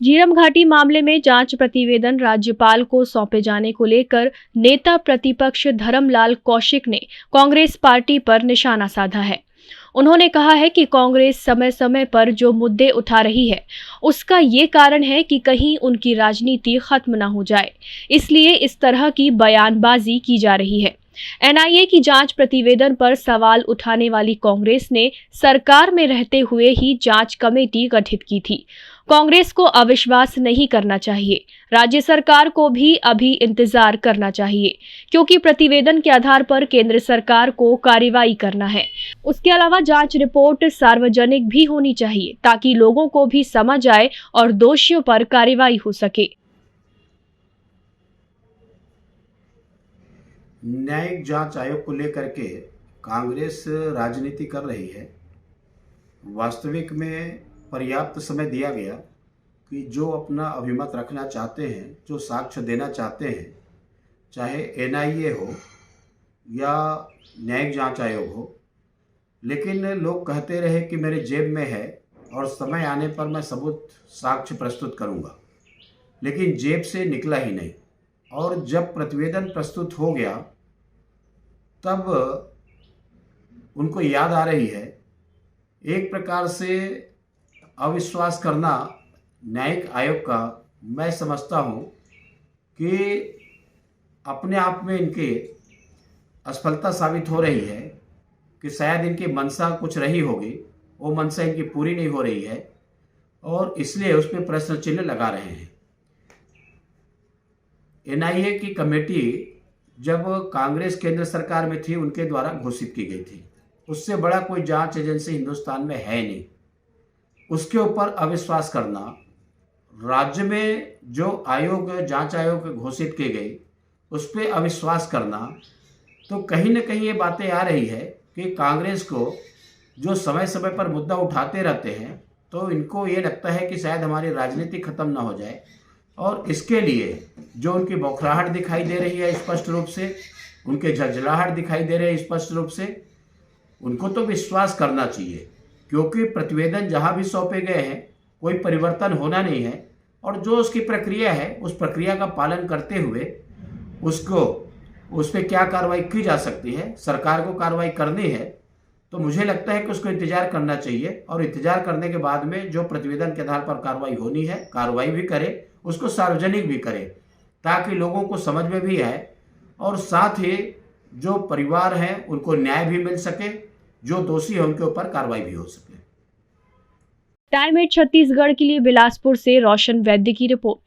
झीरम घाटी मामले में जांच प्रतिवेदन राज्यपाल को सौंपे जाने को लेकर नेता प्रतिपक्ष धर्मलाल कौशिक ने कांग्रेस पार्टी पर निशाना साधा है। उन्होंने कहा है कि कांग्रेस समय समय पर जो मुद्दे उठा रही है उसका ये कारण है कि कहीं उनकी राजनीति खत्म न हो जाए, इसलिए इस तरह की बयानबाजी की जा रही है। एनआईए की जांच प्रतिवेदन पर सवाल उठाने वाली कांग्रेस ने सरकार में रहते हुए ही जांच कमेटी गठित की थी। कांग्रेस को अविश्वास नहीं करना चाहिए, राज्य सरकार को भी अभी इंतजार करना चाहिए, क्योंकि प्रतिवेदन के आधार पर केंद्र सरकार को कार्रवाई करना है। उसके अलावा जांच रिपोर्ट सार्वजनिक भी होनी चाहिए ताकि लोगों को भी समझ आए और दोषियों पर कार्रवाई हो सके। न्यायिक जांच आयोग को लेकर के कांग्रेस राजनीति कर रही है। वास्तविक में पर्याप्त समय दिया गया कि जो अपना अभिमत रखना चाहते हैं, जो साक्ष्य देना चाहते हैं, चाहे एनआईए हो या न्यायिक जांच आयोग हो, लेकिन लोग कहते रहे कि मेरे जेब में है और समय आने पर मैं सबूत साक्ष्य प्रस्तुत करूंगा, लेकिन जेब से निकला ही नहीं। और जब प्रतिवेदन प्रस्तुत हो गया तब उनको याद आ रही है, एक प्रकार से अविश्वास करना न्यायिक आयोग का मैं समझता हूँ कि अपने आप में इनके असफलता साबित हो रही है कि शायद इनकी मंशा कुछ रही होगी, वो मंशा इनकी पूरी नहीं हो रही है और इसलिए उस पर प्रश्न चिन्ह लगा रहे हैं। एनआईए की कमेटी जब कांग्रेस केंद्र सरकार में थी उनके द्वारा घोषित की गई थी, उससे बड़ा कोई जांच एजेंसी हिंदुस्तान में है नहीं। उसके ऊपर अविश्वास करना, राज्य में जो आयोग जांच आयोग घोषित किए गए उस पर अविश्वास करना, तो कहीं न कहीं ये बातें आ रही है कि कांग्रेस को जो समय समय पर मुद्दा उठाते रहते हैं तो इनको ये लगता है कि शायद हमारी राजनीति खत्म ना हो जाए, और इसके लिए जो उनकी बौखलाहट दिखाई दे रही है स्पष्ट रूप से, उनके झंझलाहट दिखाई दे रहे हैं स्पष्ट रूप से, उनको तो विश्वास करना चाहिए, क्योंकि प्रतिवेदन जहां भी सौंपे गए हैं कोई परिवर्तन होना नहीं है और जो उसकी प्रक्रिया है उस प्रक्रिया का पालन करते हुए उसको उस पर क्या कार्रवाई की जा सकती है, सरकार को कार्रवाई करनी है, तो मुझे लगता है कि उसको इंतजार करना चाहिए और इंतजार करने के बाद में जो प्रतिवेदन के आधार पर कार्रवाई होनी है कार्रवाई भी करे, उसको सार्वजनिक भी करे ताकि लोगों को समझ में भी आए और साथ ही जो परिवार हैं उनको न्याय भी मिल सके, जो दोषी है उनके ऊपर कार्रवाई भी हो सके। टाइम 8 छत्तीसगढ़ के लिए बिलासपुर से रोशन वैद्य की रिपोर्ट।